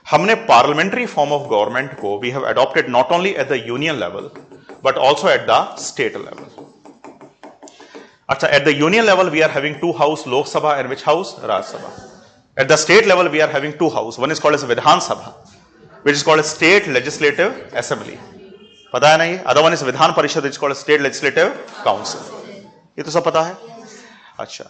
हमने parliamentary form of government को we have adopted not only at the union level but also at the state level. अच्छा, at the union level we are having two house, Lok Sabha and which house, Rajya Sabha. At the state level we are having two house, one is called as Vidhan Sabha which is called state legislative assembly, पता है ना ये। Other one is Vidhan Parishad which called state legislative council, ये तो सब पता है। अच्छा,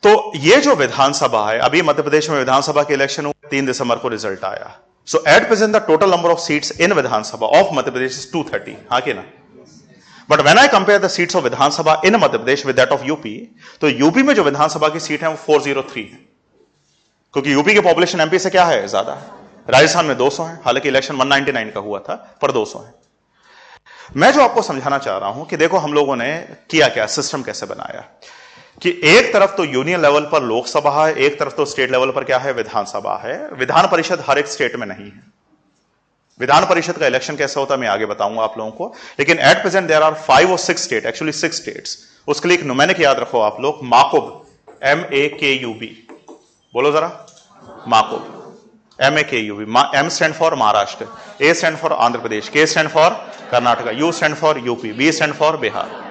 तो ये जो विधानसभा है, अभी मध्य प्रदेश में विधानसभा के इलेक्शन हुए, 3 दिसंबर को रिजल्ट आया। So at present the total number of seats in Vidhan Sabha of Madhya Pradesh is 230, हाँ कि ना। But when I compare the seats of Vidhan Sabha in Madhya Pradesh with that of UP, तो यूपी में जो विधानसभा की सीट है वो 403 है, क्योंकि यूपी की पॉपुलेशन एमपी से क्या है, ज्यादा है। राजस्थान में 200 है, हालांकि इलेक्शन 199 का हुआ था, पर 200 है। मैं जो आपको समझाना चाह रहा हूं कि देखो हम लोगों ने किया क्या, सिस्टम कैसे बनाया कि एक तरफ तो यूनियन लेवल पर लोकसभा है, एक तरफ तो स्टेट लेवल पर क्या है, विधानसभा है। विधान परिषद हर एक स्टेट में नहीं है। विधान परिषद का इलेक्शन कैसे होता है मैं आगे बताऊंगा आप लोगों को, लेकिन एट प्रेजेंट देयर आर 5 और 6 स्टेट, एक्चुअली 6 स्टेट्स। उसके लिए एक न्यूमेरिक याद रखो आप लोग, माकुब, MAKUB, बोलो जरा, माकुब, MAKUB। M stand for Maharashtra, A stand for Andhra Pradesh, K stand for Karnataka, U stand for UP, B stand for Bihar.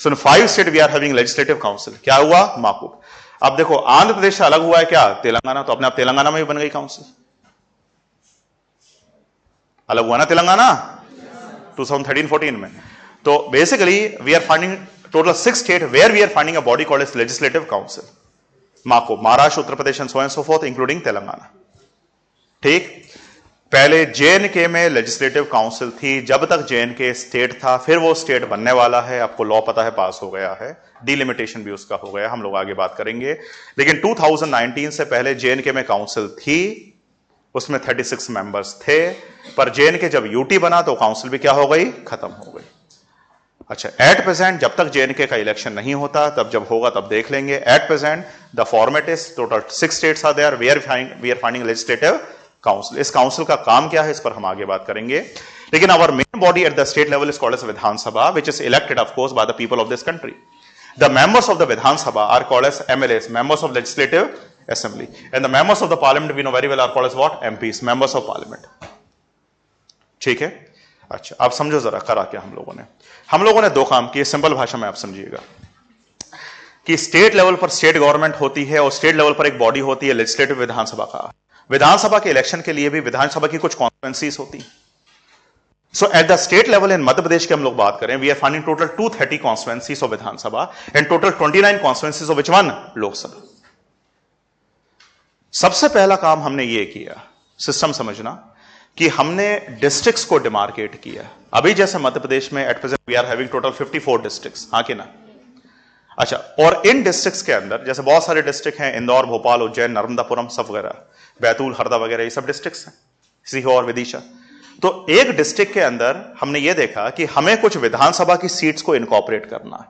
So in 5 state we are having legislative council. क्या हुआ, माकुब। अब देखो आंध्र प्रदेश से अलग हुआ है क्या, तेलंगाना, तो अपने आप तेलंगाना में भी बन गई काउंसिल। अलग हुआ ना तेलंगाना 2013-14 में। तो basically we are finding total 6 state where we are finding a body called as legislative council. माकुब, Maharashtra, Uttar Pradesh and so and so forth including Telangana. ठीक, पहले JNK में लेजिस्लेटिव काउंसिल थी, जब तक JNK स्टेट था, फिर वो स्टेट बनने वाला है, आपको लॉ पता है, पास हो गया है, डिलिमिटेशन भी उसका हो गया, हम लोग आगे बात करेंगे। लेकिन 2019 से पहले JNK में काउंसिल थी, उसमें 36 मेंबर्स थे, पर JNK जब यूटी बना तो काउंसिल भी क्या हो गई, खत्म हो गई। अच्छा, एट प्रेजेंट जब तक JNK का इलेक्शन नहीं होता, तब जब होगा तब देख लेंगे। At present the format is total 6 states are there, we are finding legislative council. इस काउंसिल का काम क्या है, इस पर हम आगे बात करेंगे। लेकिन our main body at the state level is called as Vidhan Sabha, which is elected of course by the people of this country. The members of the Vidhan Sabha are called as MLAs, members of legislative assembly, and the members of the parliament we know very well are called as what, MPs, members of parliament. ठीक है। अच्छा, आप समझो जरा करा क्या हम लोगों ने 2 काम किए, सिंपल भाषा में आप समझिएगा कि स्टेट लेवल पर स्टेट गवर्नमेंट होती है और स्टेट लेवल पर एक बॉडी होती है लेजिस्लेटिव, विधानसभा का। विधानसभा के इलेक्शन के लिए भी विधानसभा की कुछ कॉन्स्टिट्यूएंसीज होती। So at the state level in Madhya Pradesh की हम लोग बात करें, we are finding total 230 constituencies of Vidhan Sabha and total 29 constituencies of which one, Lok Sabha. सबसे पहला काम हमने ये किया, सिस्टम समझना, कि हमने डिस्ट्रिक्ट्स को डिमार्केट किया। अभी जैसे मध्य प्रदेश में at present we are having total 54 districts, हाँ कि ना। अच्छा, और इन डिस्ट्रिक्ट्स के अंदर जैसे बहुत सारे डिस्ट्रिक्ट हैं, इंदौर, भोपाल, उज्जैन, नर्मदापुरम, सब वगैरह, बैतूल, हरदा वगैरह, ये सब डिस्ट्रिक्ट्स हैं, सीहोर, विदिशा। तो एक डिस्ट्रिक्ट के अंदर हमने ये देखा कि हमें कुछ विधानसभा की सीट्स को इनकॉर्पोरेट करना है।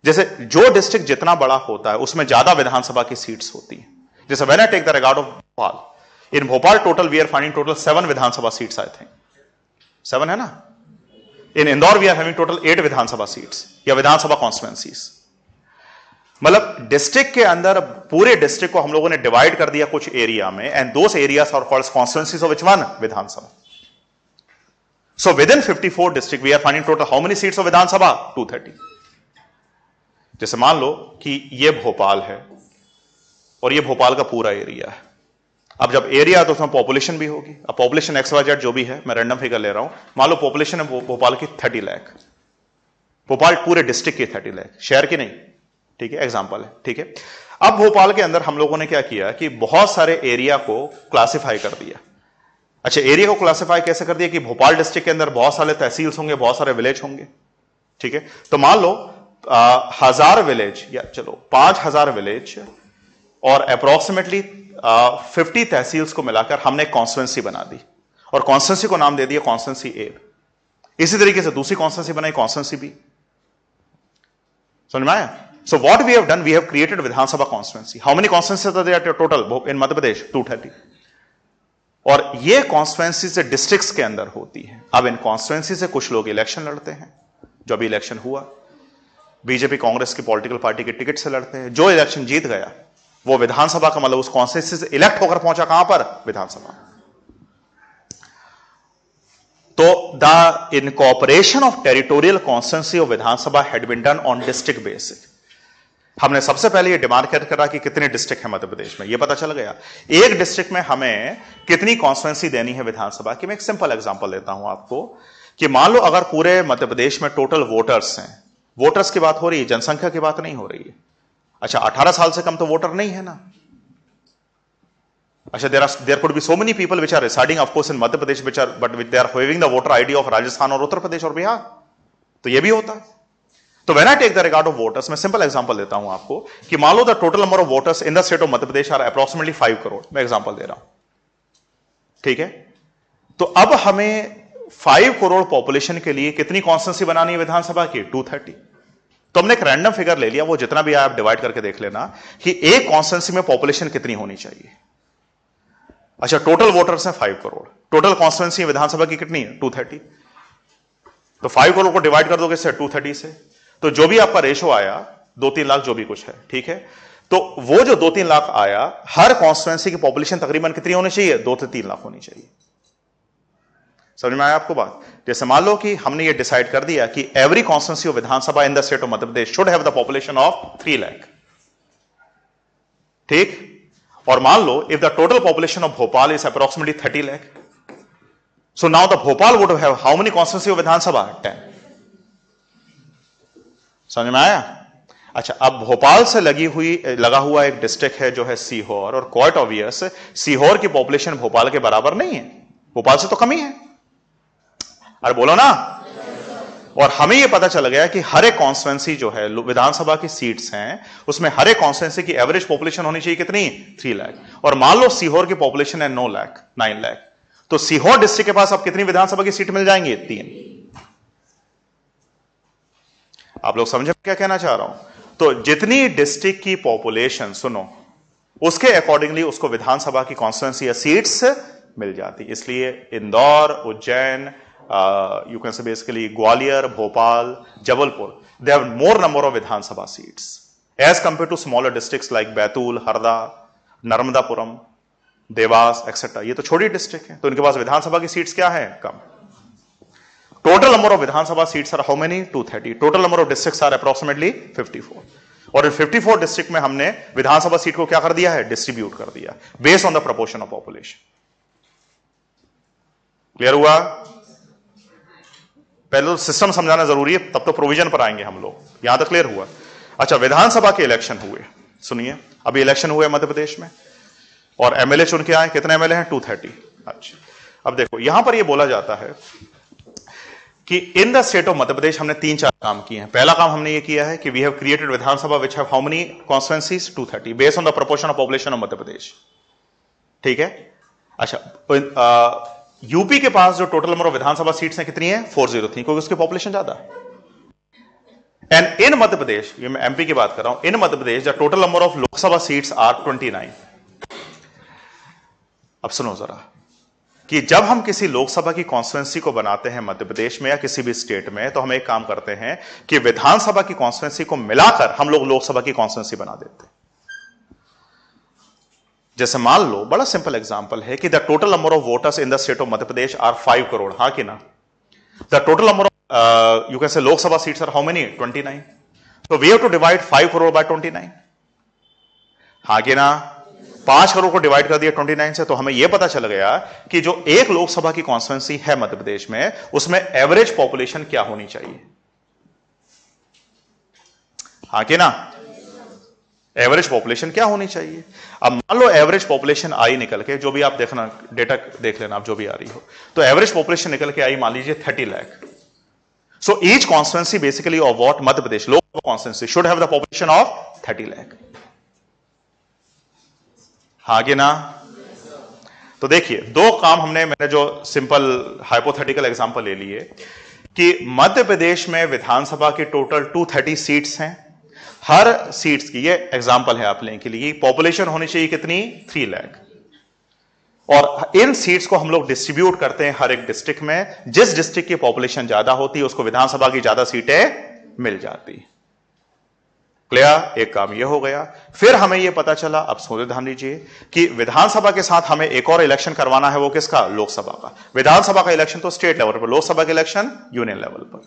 जैसे जो डिस्ट्रिक्ट जितना बड़ा होता है उसमें ज्यादा विधानसभा की सीट्स होती है। जैसे when I take the regard of Bhopal, in Bhopal total we are finding total 7 Vidhan Sabha seats, I think 7 है ना। In Indore we are having total 8 Vidhan Sabha seats या विधानसभा कॉन्स्टिट्यूएंसीज। मतलब डिस्ट्रिक्ट के अंदर पूरे डिस्ट्रिक्ट को हम लोगों ने डिवाइड कर दिया कुछ एरिया में, and those areas are called constituencies of which one, Vidhan Sabha. So within 54 district we are finding total how many seats of Vidhan Sabha, 230। जैसे मान लो कि ये भोपाल है और ये भोपाल का पूरा एरिया है। अब जब एरिया तो उसमें पॉपुलेशन भी होगी। अब पॉपुलेशन XYZ जो भी है, मैं रैंडम फिगर ले रहा हूं, मान लो पॉपुलेशन है भोपाल की 30 लाख, भोपाल पूरे डिस्ट्रिक्ट की 30 लाख, शहर की नहीं, ठीक है, एग्जांपल है, ठीक है। अब भोपाल के अंदर हम लोगों ने क्या किया कि बहुत सारे एरिया को क्लासिफाई कर दिया। अच्छा, एरिया को क्लासिफाई कैसे कर दिया कि भोपाल डिस्ट्रिक्ट के अंदर बहुत सारे तहसील्स होंगे, बहुत सारे विलेज होंगे, ठीक है। तो मान लो 1000 विलेज या चलो 5000 विलेज और अप्रोक्सीमेटली 50 तहसील्स को मिलाकर हमने एक कॉन्स्टिट्यूएंसी बना दी, और कॉन्स्टिट्यूएंसी को नाम दे दिया कॉन्स्टिट्यूएंसी ए। इसी तरीके से दूसरी कॉन्स्टिट्यूएंसी बनाई, कॉन्स्टिट्यूएंसी बी। समझ में आया? So what we have done, we have created Vidhan Sabha constituency. How many constituencies are there total in Madhya Pradesh, 230। और ये कॉन्स्टिट्यूएंसी से डिस्ट्रिक्ट्स के अंदर होती है। अब इन कॉन्स्टिट्यूएंसी से कुछ लोग इलेक्शन लड़ते हैं, जो अभी इलेक्शन हुआ बीजेपी कांग्रेस की पॉलिटिकल पार्टी के टिकट से लड़ते हैं। जो इलेक्शन जीत गया वो विधानसभा का मतलब उस कॉन्स्टिट्यूंसी से इलेक्ट होकर पहुंचा कहां पर? विधानसभा। तो the incorporation of territorial constituency of Vidhan Sabha had been done on district basis. हमने सबसे पहले ये डिमार्केट करा कि कितने डिस्ट्रिक्ट हैं मध्य प्रदेश में, ये पता चल गया। एक डिस्ट्रिक्ट में हमें कितनी कॉन्स्टिट्यूंसी देनी है विधानसभा की। मैं एक सिंपल एग्जांपल देता हूं आपको कि मान लो अगर पूरे मध्य प्रदेश में टोटल वोटर्स हैं, वोटर्स की बात हो रही है, जनसंख्या की बात नहीं हो रही है। अच्छा, 18 साल से कम तो वोटर नहीं है ना। अच्छा, there could be so many people which are residing of course in Madhya Pradesh which are but they are having the voter ID of Rajasthan और उत्तर प्रदेश और बिहार, तो ये भी होता है। तो when I take the regard of voters, मैं सिंपल एग्जांपल देता हूं आपको कि मान लो the total number of voters in the state of Madhya Pradesh are approximately 5 crore. मैं एग्जांपल दे रहा हूं, ठीक है। तो अब हमें 5 करोड़ पॉपुलेशन के लिए कितनी कॉन्स्टिट्यूंसी बनानी है विधानसभा की? 230। तो हमने एक रैंडम फिगर ले लिया, वो जितना भी आप डिवाइड करके देख लेना कि एक कॉन्स्टिट्यूंसी में पॉपुलेशन कितनी होनी चाहिए। अच्छा, टोटल वोटर्स हैं 5 करोड़, टोटल कॉन्स्टिट्यूंसी विधानसभा की कितनी है? 230। तो 5 करोड़ को डिवाइड कर दोगे इससे 230 से, तो जो भी आपका रेशो आया 2-3 लाख जो भी कुछ है, ठीक है। तो वो जो 2-3 लाख आया, हर कॉन्स्टिट्यूंसी की पॉपुलेशन तकरीबन कितनी होनी चाहिए? 2 से 3 लाख होनी चाहिए। समझ में आया आपको बात? जैसे मान लो कि हमने ये डिसाइड कर दिया कि every constituency of Vidhan Sabha in the state of Madhya Pradesh should have the population of 3 lakh, ठीक। और मान लो if the total population of Bhopal is approximately 30 lakh, so now the Bhopal would have how many constituency of Vidhan Sabha? 10। समझ में आया? अच्छा, अब भोपाल से लगा हुआ एक डिस्ट्रिक्ट है जो है सीहोर, और क्वाइट ऑब्वियस सीहोर की पॉपुलेशन भोपाल के बराबर नहीं है, भोपाल से तो कम ही है। अरे बोलो ना। और हमें यह पता चल गया कि हर एक कॉन्स्टिट्यूंसी जो है विधानसभा की सीट्स हैं, उसमें हर एक कॉन्स्टिट्यूंसी की एवरेज पॉपुलेशन होनी चाहिए कितनी? 3 लाख। और मान लो सीहोर की पॉपुलेशन है 9 लाख, तो सीहोर डिस्ट्रिक्ट के पास अब कितनी विधानसभा की सीट मिल जाएंगी? 3। आप लोग समझे क्या कहना चाह रहा हूं? तो जितनी डिस्ट्रिक्ट की पॉपुलेशन, सुनो, उसके अकॉर्डिंगली उसको विधानसभा की कॉन्स्टिट्यूंसी या सीट्स मिल जाती। इसलिए Indore, Ujjain, you can say basically Gwalior, Bhopal, Jabalpur, they have more number of Vidhan Sabha seats as compare to smaller districts like Betul, Harda, Narmadapuram, Dewas etcetera. ये तो छोटी डिस्ट्रिक्ट है, तो इनके पास विधानसभा की सीट्स क्या है? कम। Total number of Vidhan seats are how many? 230. Total number of districts are approximately 54. और इन 54 डिस्ट्रिक्ट में हमने विधानसभा सीट को क्या कर दिया है? डिस्ट्रीब्यूट कर दिया based on the proportion of population. Clear हुआ? पहले तो सिस्टम समझाना जरूरी है, तब तो प्रोविजन पर आएंगे हम लोग। यहां तक क्लियर हुआ? अच्छा, विधानसभा के इलेक्शन हुए, सुनिए, अभी इलेक्शन हुए मध्य प्रदेश में और एमएलए चुन के आए। कितने एमएलए हैं? 230। अच्छा, अब देखो यहां पर यह बोला जाता है कि in the state of Madhya प्रदेश हमने 3-4 काम किए हैं। पहला काम हमने ये किया है कि we have created Vidhan Sabha which have how many constituencies? 230 based on the proportion of population of Madhya Pradesh, ठीक है। अच्छा, यूपी के पास जो total number of Vidhan Sabha seats हैं कितनी है? 403, क्योंकि उसकी पॉपुलेशन ज्यादा है। एंड इन मध्य प्रदेश, ये मैं एमपी की बात कर रहा हूं, in Madhya Pradesh the total number of Lok Sabha seats are 29। अब सुनो जरा कि जब हम किसी लोकसभा की कॉन्स्टिट्यूंसी को बनाते हैं मध्य प्रदेश में या किसी भी स्टेट में, तो हम एक काम करते हैं कि विधानसभा की कॉन्स्टिट्यूंसी को मिलाकर हम लोग लोकसभा की कॉन्स्टिट्यूंसी बना देते हैं। जैसे मान लो, बड़ा सिंपल एग्जांपल है कि the total number of voters in the state of Madhya Pradesh are 5 crore, हां कि ना। The total number of you can say Lok Sabha seats are how many? 29। तो we have to divide 5 crore by 29, हां कि ना। 5 करोड़ को डिवाइड कर दिया 29 से, तो हमें यह पता चल गया कि जो एक लोकसभा की कॉन्स्टिट्यूंसी है मध्य प्रदेश में, उसमें एवरेज पॉपुलेशन क्या होनी चाहिए? हां कि ना। एवरेज पॉपुलेशन क्या होनी चाहिए? अब मान लो एवरेज पॉपुलेशन आई निकल के, जो भी आप देखना, डेटा देख लेना आप जो भी आ रही हो, तो एवरेज पॉपुलेशन निकल के आई मान लीजिए 30 lakh. So each constituency basically of what? Madhya Pradesh Lok Sabha constituency should have the population of 30 lakh, हां कि ना। तो देखिए, दो काम मैंने जो सिंपल हाइपोथेटिकल एग्जांपल ले लिए कि मध्य प्रदेश में विधानसभा की टोटल 230 सीट्स हैं। हर सीट्स की, ये एग्जांपल है आप लेने के लिए, पॉपुलेशन होनी चाहिए कितनी? 3 लाख। और इन सीट्स को हम लोग डिस्ट्रीब्यूट करते हैं हर एक डिस्ट्रिक्ट में। जिस डिस्ट्रिक्ट की पॉपुलेशन ज्यादा होती है उसको विधानसभा की ज्यादा सीटें मिल जाती। क्लियर, एक काम ये हो गया। फिर हमें ये पता चला, अब सोचे ध्यान दीजिए, कि विधानसभा के साथ हमें एक और इलेक्शन करवाना है, वो किसका? लोकसभा का। विधानसभा का इलेक्शन तो स्टेट लेवल पर, लोकसभा का इलेक्शन यूनियन लेवल पर,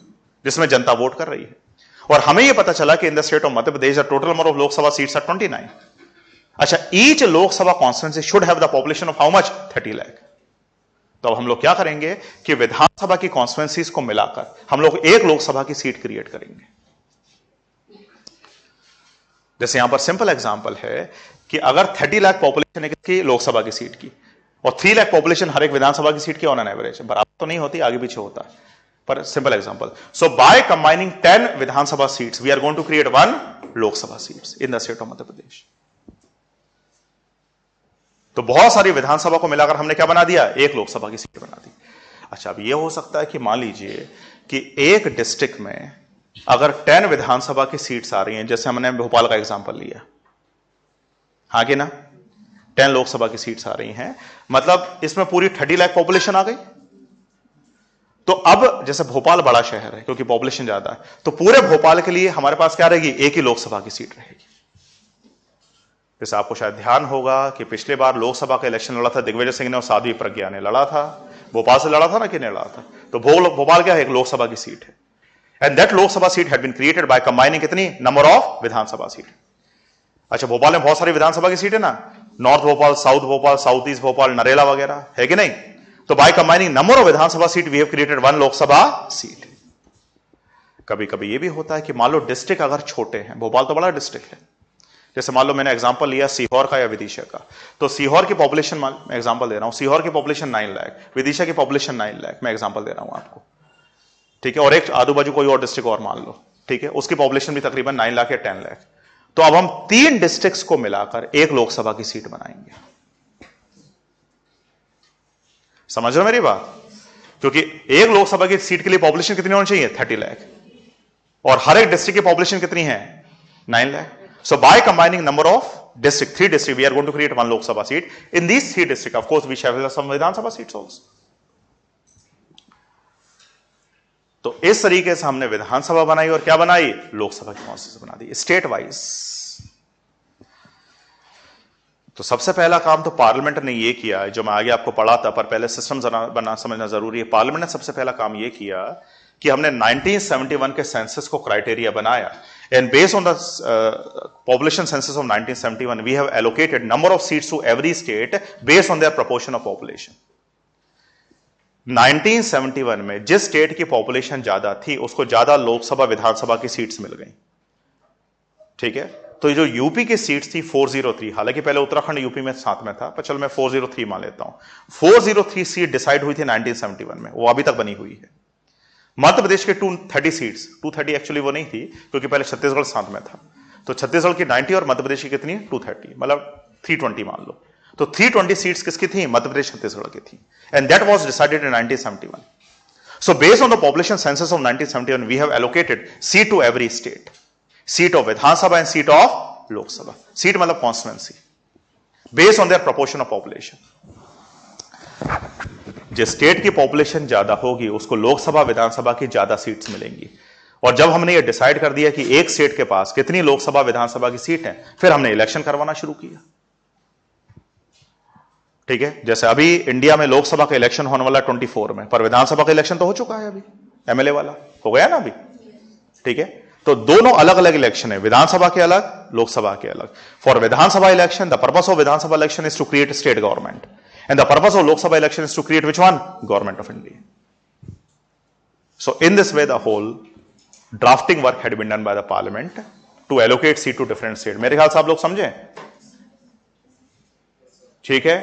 जिसमें जनता वोट कर रही है। और हमें यह पता चला कि in the state of Madhya Pradesh the total number of Lok Sabha seats are 29। अच्छा, each Lok Sabha constituency should have the population of how much? 30 lakh. तो अब हम लोग क्या करेंगे कि विधानसभा की कॉन्स्टिट्यूंसीज को मिलाकर हम लोग एक लोकसभा की सीट क्रिएट करेंगे। जैसे यहां पर सिंपल एग्जांपल है कि अगर 30 लाख पॉपुलेशन है किसकी? लोकसभा की सीट की, और 3 लाख पॉपुलेशन हर एक विधानसभा की सीट की ऑन एन एवरेज, बराबर तो नहीं होती, आगे पीछे होता है, पर simple example. So by combining 10 Vidhan Sabha seats we are going to create 1 Lok Sabha seats in the state of Madhya Pradesh. तो बहुत सारी विधानसभा को मिलाकर हमने क्या बना दिया? एक लोकसभा की सीट बना दी। अच्छा, अब यह हो सकता है कि मान लीजिए कि एक डिस्ट्रिक्ट में अगर 10 विधानसभा की सीट्स आ रही हैं, जैसे हमने भोपाल का एग्जांपल लिया, हाँ कि ना, 10 लोकसभा की सीट्स आ रही हैं, मतलब इसमें पूरी 30 लाख पॉपुलेशन आ गई। तो अब जैसे भोपाल बड़ा शहर है, क्योंकि पॉपुलेशन ज्यादा है, तो पूरे भोपाल के लिए हमारे पास क्या रहेगी? एक ही लोकसभा की सीट रहेगी। जैसे आपको शायद ध्यान होगा कि पिछले बार लोकसभा का इलेक्शन लड़ा था दिग्विजय सिंह ने और साध्वी प्रज्ञा ने लड़ा था, भोपाल से लड़ा था ना, किसने लड़ा था? तो भोपाल क्या है? एक लोकसभा की सीट है। And that Lok Sabha seat had been created by combining कितनी? Number of Vidhan Sabha seat. अच्छा, भोपाल में बहुत सारी विधानसभा की सीट है ना, north Bhopal, south east Bhopal, Narela वगैरह, है कि नहीं? तो by combining number of Vidhan Sabha seat we have created 1 Lok Sabha seat. कभी कभी यह भी होता है कि मान लो डिस्ट्रिक्ट अगर छोटे हैं, भोपाल तो बड़ा डिस्ट्रिक्ट है, जैसे मान लो मैंने एग्जांपल लिया सीहोर का या विदिशा का, तो सीहोर की पॉपुलेशन, मैं एग्जांपल दे रहा हूं, सीहोर की पॉपुलेशन 9 लाख, विदिशा की पॉपुलेशन 9 लाख, मैं एग्जांपल दे रहा हूं आपको, ठीक है। और एक आजू बाजू कोई और डिस्ट्रिक्ट और मान लो, ठीक है, उसकी पॉपुलेशन भी तकरीबन 9 लाख या 10 लाख। तो अब हम 3 डिस्ट्रिक्ट्स को मिलाकर एक लोकसभा की सीट बनाएंगे। समझ रहे हो मेरी बात? क्योंकि एक लोकसभा की सीट के लिए पॉपुलेशन कितनी होनी चाहिए? 30 लाख, और हर एक डिस्ट्रिक्ट की पॉपुलेशन कितनी है? 9 lakh. So by combining number of district, 3 district, we are going to create 1 Lok Sabha seat. In these 3 districts, of course, we shall have some Vidhan Sabha seats also. तो इस तरीके से हमने विधानसभा बनाई और क्या बनाई? लोकसभा की कॉन्स्टिट्यूंसी बना दी स्टेट वाइज। तो सबसे पहला काम तो पार्लियामेंट ने ये किया, जो मैं आगे आपको पढ़ा था, पर पहले सिस्टम बना समझना जरूरी है। पार्लियामेंट ने सबसे पहला काम ये किया कि हमने 1971 के सेंसस को क्राइटेरिया बनाया, and based on the population census of 1971 we have allocated number of seats to every state based on their proportion of population। 1971 में जिस स्टेट की पॉपुलेशन ज्यादा थी उसको ज्यादा लोकसभा विधानसभा की सीट्स मिल गई, ठीक है। तो जो यूपी की सीट्स थी 403, हालांकि पहले उत्तराखंड यूपी में साथ में था, पर चलो मैं 403 मान लेता हूं। 403 सीट डिसाइड हुई थी 1971 में, वो अभी तक बनी हुई है। मध्य प्रदेश के 230 सीट्स, 230 एक्चुअली वो नहीं थी क्योंकि पहले छत्तीसगढ़ साथ में था, तो छत्तीसगढ़ की 90 और मध्य प्रदेश की कितनी? 230, मतलब 320 मान लो। तो 320 सीट्स किसकी थी? मध्य प्रदेश छत्तीसगढ़ की थी, and that was decided in 1971। So based on the population census of 1971 we have allocated seat to every state, seat of Vidhan Sabha and seat of Lok Sabha. Seat मतलब constituency, based on their proportion of population. जिस state की population ज्यादा होगी उसको लोकसभा विधानसभा की ज्यादा seats मिलेंगी। और जब हमने ये डिसाइड कर दिया कि एक स्टेट के पास कितनी लोकसभा विधानसभा की सीट है, फिर हमने इलेक्शन करवाना शुरू किया, ठीक है। जैसे अभी इंडिया में लोकसभा का इलेक्शन होने वाला 24 में, पर विधानसभा का इलेक्शन तो हो चुका है, अभी एमएलए वाला हो गया ना अभी, ठीक है। तो दोनों अलग अलग इलेक्शन है, विधानसभा के अलग, लोकसभा के अलग। For Vidhan Sabha election the purpose of Vidhan Sabha election is to create state government, and the purpose of Lok Sabha election is to create which one? Government of India. So in this way the whole drafting work had been done by the parliament to allocate seat to different states। मेरे ख्याल से आप लोग समझे, ठीक है।